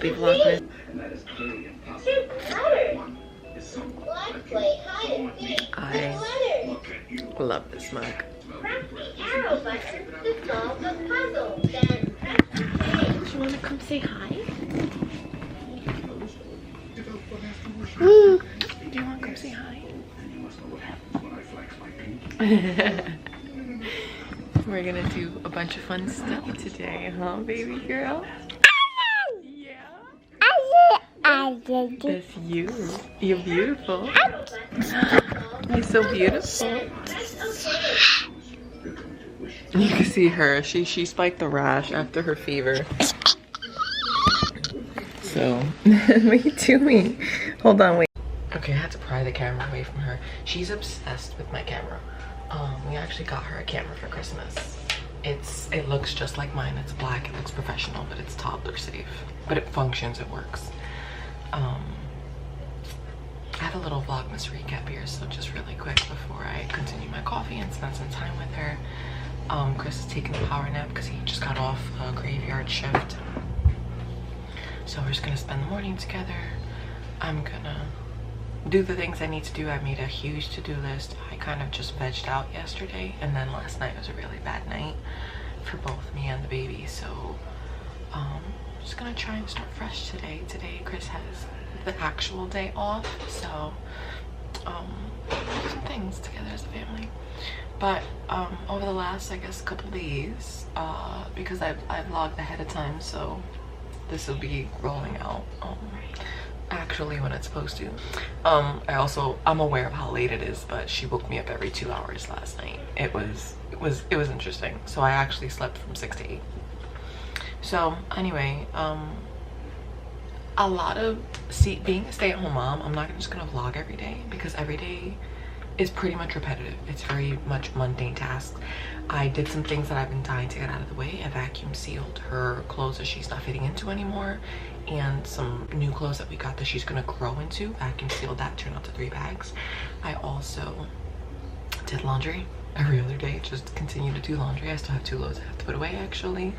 Happy Vlogmas. I love this mug. Press the arrow button to solve the puzzle. Then press the page. Do you want to come say hi? Do you want to come say hi? We're gonna do a bunch of fun stuff today, huh, baby girl? Yeah. That's you. You're beautiful. You're so beautiful. You can see her. She spiked the rash after her fever. So, what are you doing? Hold on, wait. Okay, I had to pry the camera away from her. She's obsessed with my camera. We actually got her a camera for Christmas. It looks just like mine. It's black. It looks professional, but it's toddler safe. But it functions. It works. I have a little Vlogmas recap here, so just really quick before I continue my coffee and spend some time with her. Chris is taking a power nap because he just got off a graveyard shift. So we're just gonna spend the morning together. I'm gonna do the things I need to do. I made a huge to-do list. I kind of just vegged out yesterday, and then last night was a really bad night for both me and the baby. So just gonna try and start fresh today. Today Chris has the actual day off, so do some things together as a family. But over the last, I guess, couple days, because I vlogged ahead of time, so this will be rolling out actually when it's supposed to. I'm aware of how late it is, but she woke me up every 2 hours last night. It was interesting. So I actually slept from 6 to 8. So anyway, a lot of being a stay-at-home mom, I'm not just gonna vlog every day because every day is pretty much repetitive. It's very much mundane tasks. I did some things that I've been dying to get out of the way. I vacuum sealed her clothes that she's not fitting into anymore, and some new clothes that we got that she's gonna grow into. Vacuum sealed that, turned out to 3 bags. I also did laundry every other day, just continue to do laundry. I still have 2 loads I have to put away actually.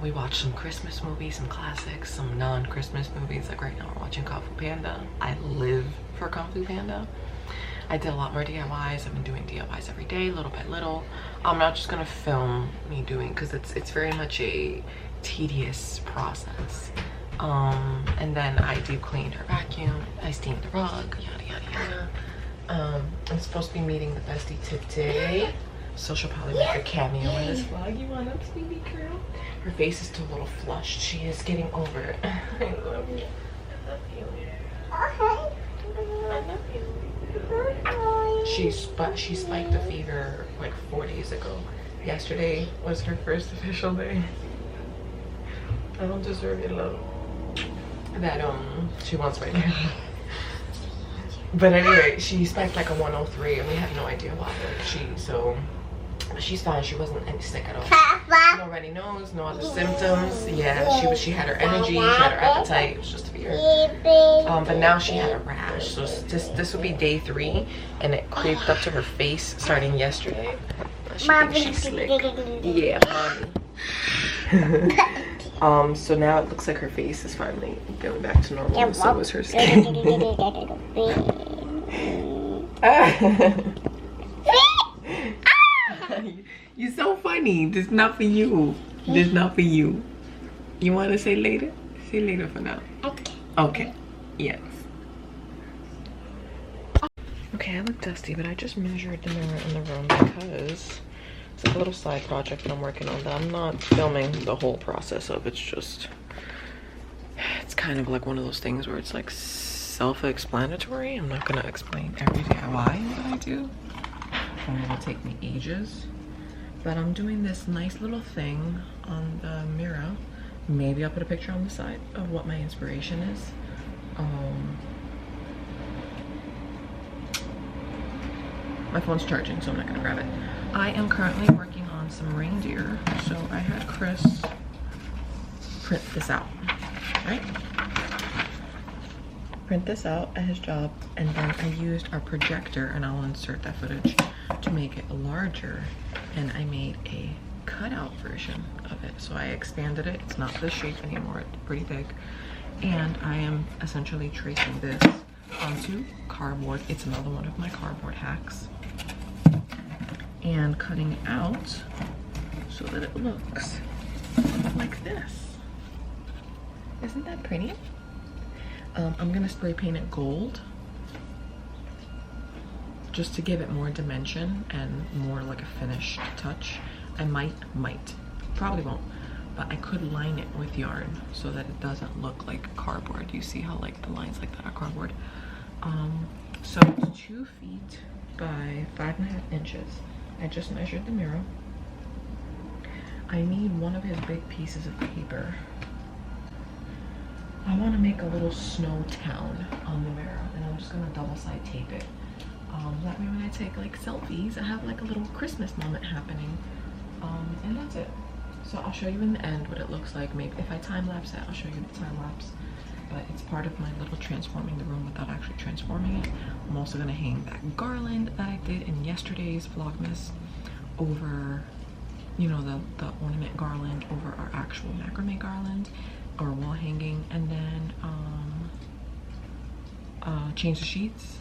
We watched some Christmas movies, some classics, some non-Christmas movies. Like right now we're watching Kung Fu Panda. I live for Kung Fu Panda. I did a lot more DIYs. I've been doing DIYs every day, little by little. I'm not just gonna film me doing, because it's very much a tedious process. And then I deep cleaned her vacuum, I steamed the rug, yada yada yada. I'm supposed to be meeting the bestie today, so she'll probably make a cameo in this vlog. You want up, sweetie girl? Her face is still a little flushed. She is getting over it. I love you. I love you. I love you. She spiked the fever like 4 days ago. Yesterday was her first official day. I don't deserve your love that she wants right now. But anyway, she spiked like a 103 and we had no idea why. But she's fine. She wasn't any sick at all. No runny nose, no other symptoms. Yeah, she had her energy, she had her appetite. It was just weird. But now she had a rash. So this will be day 3, and it creeped up to her face starting yesterday. She thinks she's slick. Yeah, mommy. So now it looks like her face is finally going back to normal. So is her skin. You're so funny. This not for you. This not for you. You want to say later? Say later for now. Okay. Okay. Yes. Okay, I look dusty, but I just measured the mirror in the room because it's like a little side project that I'm working on that I'm not filming the whole process of. It's kind of like one of those things where it's like self-explanatory. I'm not going to explain every DIY that I do. It will take me ages. But I'm doing this nice little thing on the mirror. Maybe I'll put a picture on the side of what my inspiration is. My phone's charging, so I'm not gonna grab it. I am currently working on some reindeer. So I had Chris print this out, right? Print this out at his job, and then I used our projector, and I'll insert that footage to make it larger. And I made a cutout version of it. So I expanded it. It's not this shape anymore. It's pretty big. And I am essentially tracing this onto cardboard. It's another one of my cardboard hacks. And cutting it out so that it looks like this. Isn't that pretty? I'm gonna spray paint it gold just to give it more dimension and more like a finished touch. I might, probably won't, but I could line it with yarn so that it doesn't look like cardboard. You see how like the lines like that are cardboard? So it's 2 feet by 5.5 inches. I just measured the mirror. I need one of his big pieces of paper. I want to make a little snow town on the mirror, and I'm just gonna double side tape it. That way when I take like selfies, I have like a little Christmas moment happening. And that's it. So I'll show you in the end what it looks like. Maybe if I time lapse it, I'll show you the time lapse. But it's part of my little transforming the room without actually transforming it. I'm also gonna hang that garland that I did in yesterday's Vlogmas over, you know, the ornament garland over our actual macrame garland or wall hanging, and then change the sheets,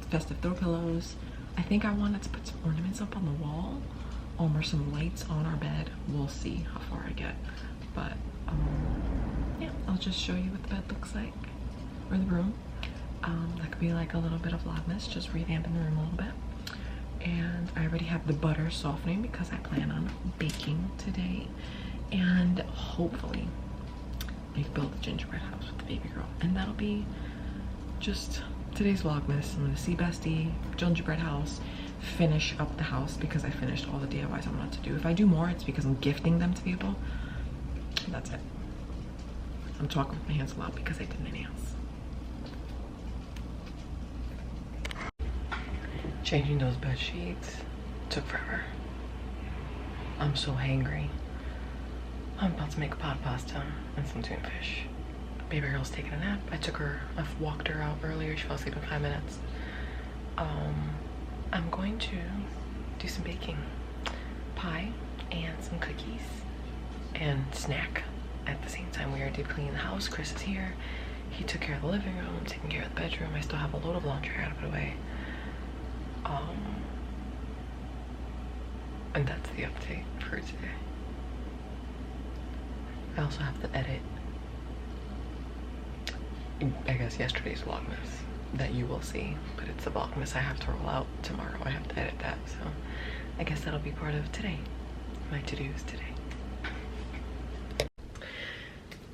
festive throw pillows. I think I wanted to put some ornaments up on the wall or some lights on our bed. We'll see how far I get, but yeah, I'll just show you what the bed looks like, or the room. That could be like a little bit of Vlogmas, just revamping the room a little bit. And I already have the butter softening because I plan on baking today, and hopefully we build a gingerbread house with the baby girl, and that'll be just today's Vlogmas. I'm gonna see Bestie, gingerbread house, finish up the house because I finished all the DIYs I wanted to do. If I do more, it's because I'm gifting them to people. That's it. I'm talking with my hands a lot because I did my nails. Changing those bed sheets took forever. I'm so hangry. I'm about to make a pot of pasta and some tuna fish. Baby girl's taking a nap. I've walked her out earlier. She fell asleep in 5 minutes. I'm going to do some baking. Pie and some cookies and snack at the same time. We already did clean the house. Chris is here. He took care of the living room. I'm taking care of the bedroom. I still have a load of laundry I gotta put away. And that's the update for today. I also have to edit, I guess, yesterday's Vlogmas that you will see, but it's a Vlogmas I have to roll out tomorrow. I have to edit that, so I guess that'll be part of today, my to-dos today.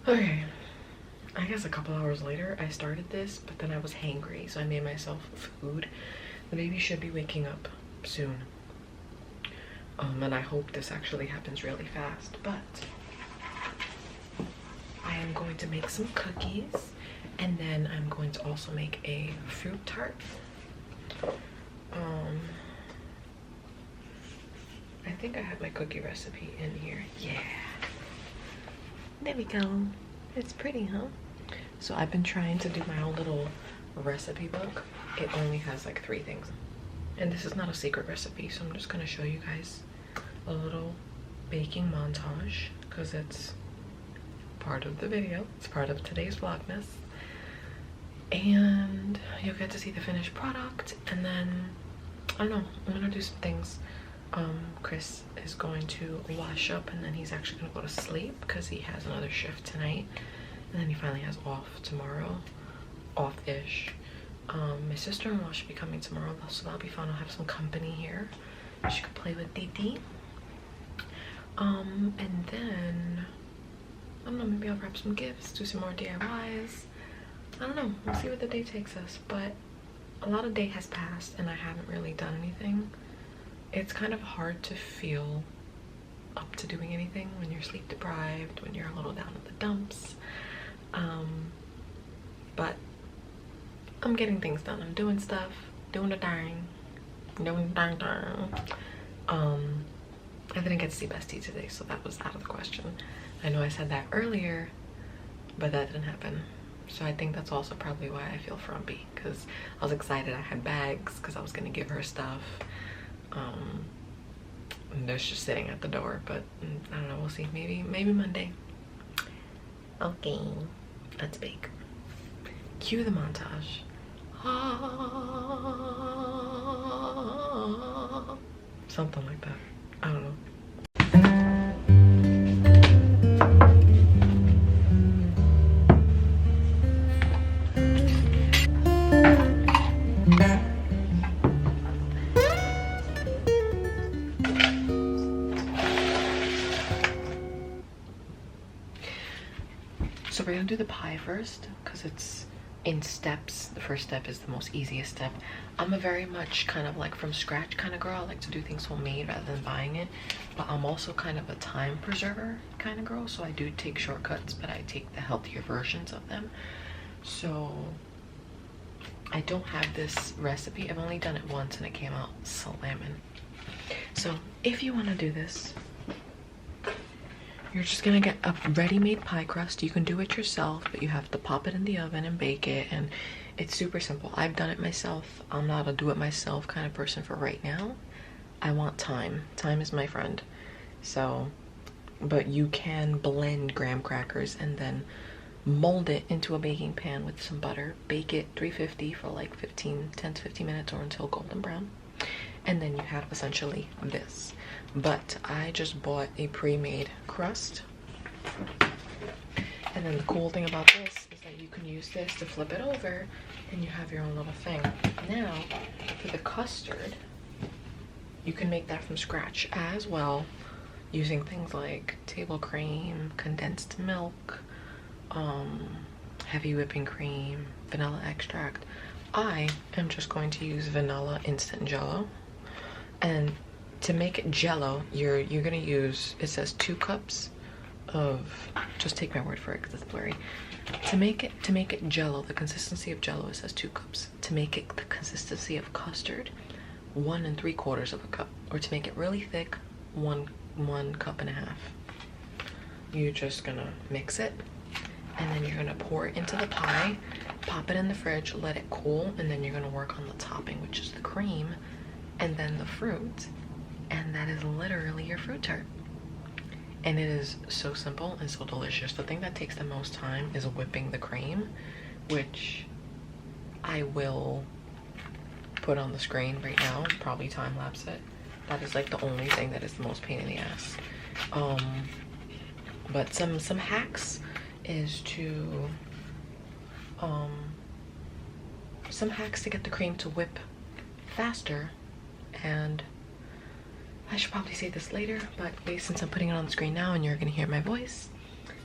Okay, I guess a couple hours later I started this, but then I was hangry, so I made myself food. The baby should be waking up soon, and I hope this actually happens really fast, but I am going to make some cookies, and then I'm going to also make a fruit tart. I think I have my cookie recipe in here. Yeah, there we go. It's pretty, huh? So I've been trying to do my own little recipe book. It only has like 3 things, and this is not a secret recipe, so I'm just gonna show you guys a little baking montage because it's part of the video. It's part of today's Vlogmas, and you'll get to see the finished product. And then I don't know, I'm gonna do some things. Chris is going to wash up, and then he's actually gonna go to sleep because he has another shift tonight, and then he finally has off tomorrow, off-ish. My sister-in-law should be coming tomorrow, so that'll be fun. I'll have some company here. She could play with Didi. And then I don't know, maybe I'll wrap some gifts, do some more DIYs. I don't know, we'll see where the day takes us. But a lot of day has passed and I haven't really done anything. It's kind of hard to feel up to doing anything when you're sleep deprived, when you're a little down in the dumps. But I'm getting things done. I'm doing stuff, doing the darn. I didn't get to see Bestie today, so that was out of the question. I know I said that earlier, but that didn't happen. So I think that's also probably why I feel frumpy, because I was excited. I had bags because I was gonna give her stuff. And they're just sitting at the door, but I don't know, we'll see. Maybe Monday. Okay, let's bake. Cue the montage. Something like that. I don't know. So we're gonna do the pie first because it's in steps. The first step is the most easiest step. I'm a very much kind of like from scratch kind of girl. I like to do things homemade rather than buying it, but I'm also kind of a time preserver kind of girl, so I do take shortcuts, but I take the healthier versions of them. So I don't have this recipe. I've only done it once and it came out slamming. So if you want to do this, you're just gonna get a ready-made pie crust. You can do it yourself, but you have to pop it in the oven and bake it, and it's super simple. I've done it myself. I'm not a do-it-myself kind of person for right now. I want time. Time is my friend. So, but you can blend graham crackers and then mold it into a baking pan with some butter. Bake it 350 for like 10 to 15 minutes or until golden brown. And then you have essentially this. But I just bought a pre-made crust. And then the cool thing about this is that you can use this to flip it over and you have your own little thing. Now, for the custard, you can make that from scratch as well, using things like table cream, condensed milk, heavy whipping cream, vanilla extract. I am just going to use vanilla instant jello. And to make it jello, you're gonna use, it says 2 cups of, just take my word for it because it's blurry. To make it jello, the consistency of jello, it says 2 cups. To make it the consistency of custard, 1 3/4 of a cup. Or to make it really thick, 1 cup and a half. You're just gonna mix it, and then you're gonna pour it into the pie, pop it in the fridge, let it cool, and then you're gonna work on the topping, which is the cream, and then the fruit, and that is literally your fruit tart. And it is so simple and so delicious. The thing that takes the most time is whipping the cream, which I will put on the screen right now, probably time lapse it. That is like the only thing that is the most pain in the ass. But some hacks is to some hacks to get the cream to whip faster. And I should probably say this later, but since I'm putting it on the screen now and you're gonna hear my voice,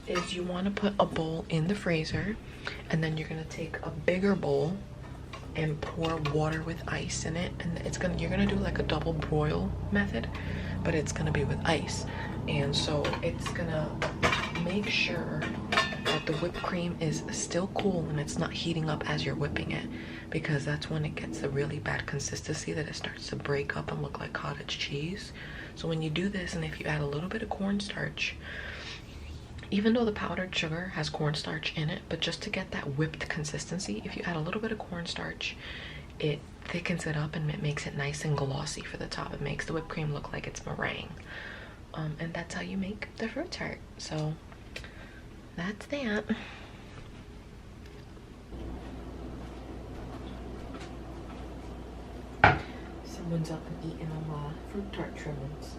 is you want to put a bowl in the freezer, and then you're gonna take a bigger bowl and pour water with ice in it, and you're gonna do like a double broil method, but it's gonna be with ice. And so it's gonna make sure that the whipped cream is still cool and it's not heating up as you're whipping it, because that's when it gets a really bad consistency that it starts to break up and look like cottage cheese. So when you do this, and if you add a little bit of cornstarch, even though the powdered sugar has cornstarch in it, but just to get that whipped consistency, if you add a little bit of cornstarch, it thickens it up and it makes it nice and glossy for the top. It makes the whipped cream look like it's meringue. And that's how you make the fruit tart. So that's that. Someone's up and eating all fruit tart trimmings.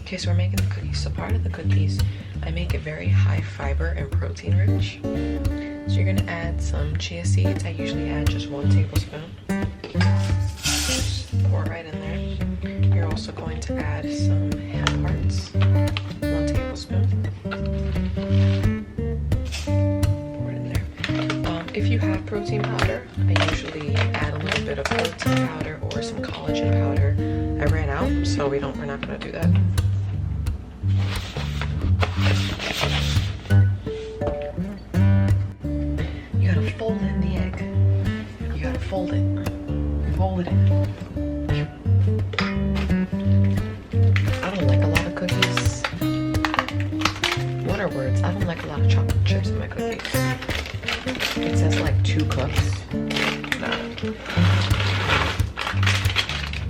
Okay, so we're making the cookies. So part of the cookies, I make it very high fiber and protein rich. So you're gonna add some chia seeds. I usually add just 1 tablespoon. Just pour it right in there. You're also going to add some ham hearts, 1 tablespoon. Pour it in there. If you have protein powder, I usually add a little bit of protein powder or some collagen powder. I ran out, so we're not gonna do that. You gotta fold in the egg. You gotta fold it. Fold it in. I don't like a lot of cookies. What are words? I don't like a lot of chocolate chips in my cookies. It says like 2 cups. Nah.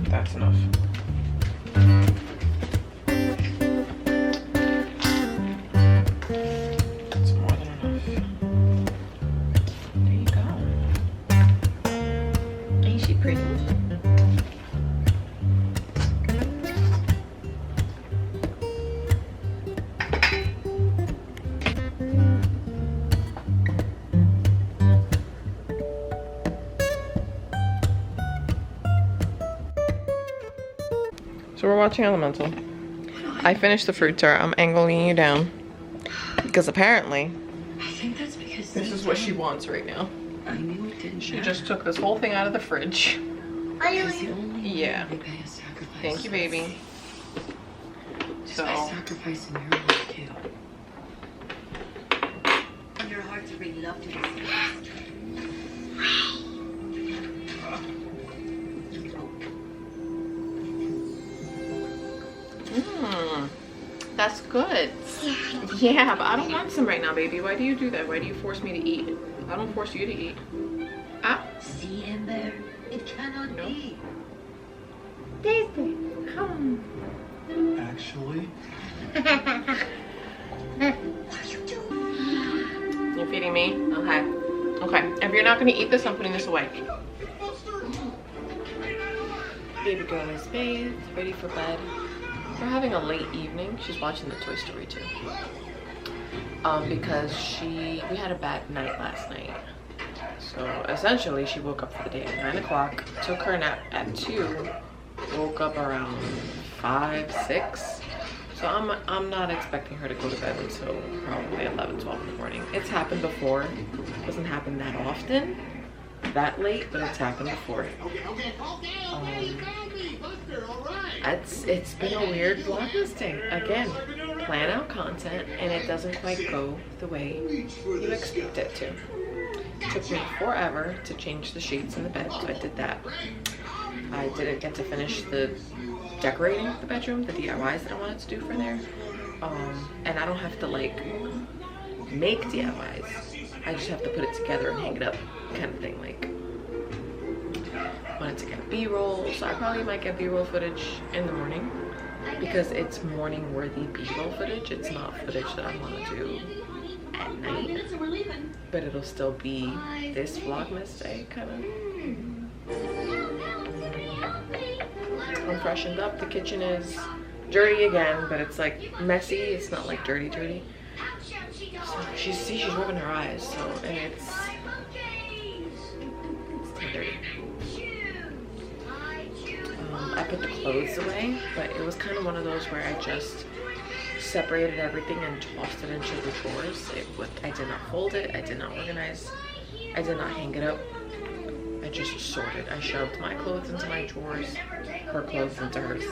That's enough. That's more than enough. There you go. Ain't she pretty? So we're watching Elemental. I finished the fruit tart. I'm angling you down. Because apparently, I think that's because this is what she wants right now. I knew it didn't She matter. just took this whole thing out of the fridge. Because the only way Yeah. they pay a sacrifice. Thank you, baby. Is So, by sacrificing your life too. And your heart to bring love to this place. that's good. Yeah, but I don't want some right now, baby. Why do you do that? Why do you force me to eat? I don't force you to eat. Ah. See him there? It cannot No. be. Daisy, Come. Actually, What are you doing? You're feeding me? Okay. Okay. If you're not gonna eat this, I'm putting this away. Baby girl is bathed, ready for bed. We're having a late evening. She's watching the Toy Story 2. Because we had a bad night last night. So essentially she woke up for the day at 9 o'clock, took her nap at 2, woke up around 5, 6. So I'm not expecting her to go to bed until probably 11, 12 in the morning. It's happened before. It doesn't happen that often, that late, but it's happened before. It's been a weird Vlogmas day. Again, plan out content and it doesn't quite go the way you expect it to. It took me forever to change the sheets in the bed, so I did that. I didn't get to finish the decorating the bedroom, the DIYs that I wanted to do for there. And I don't have to like make DIYs. I just have to put it together and hang it up, kind of thing. Like, wanted to get B-roll, so I probably might get B-roll footage in the morning because it's morning worthy B-roll footage. It's not footage that I want to do at night, but it'll still be this Vlogmas day, kind of. I'm freshened up. The kitchen is dirty again, but it's like messy. It's not like dirty. So she's rubbing her eyes, so, and it's 10:30. I put the clothes away, but it was kind of one of those where I just separated everything and tossed it into the drawers. I did not fold it. I did not organize. I did not hang it up. I just sorted. I shoved my clothes into my drawers, her clothes into hers.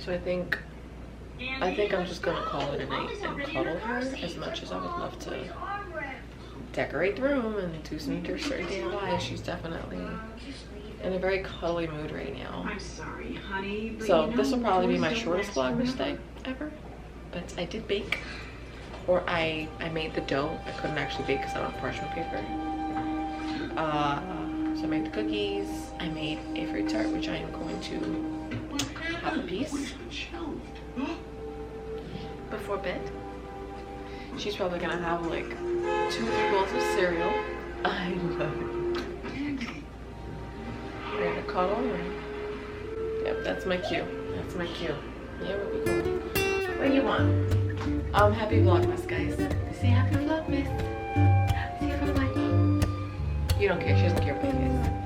So I think I'm just gonna call it a night and cuddle her, as much as I would love to decorate the room and do some certain DIY. She's definitely in a very cuddly mood right now. I'm sorry, honey. So this will probably be my shortest Vlogmas day ever, but I did bake. Or I made the dough. I couldn't actually bake because I don't have parchment paper. So I made the cookies. I made a fruit tart, which I am going to have a piece before bed. She's probably gonna have like 2 bowls of cereal. I love it. We're gonna cuddle. Yep, that's my cue. That's my cue. Yeah, where we going? What do you want? Happy Vlogmas, guys. Say happy Vlogmas. Say happy Vlogmas. You don't care. She doesn't care about you guys.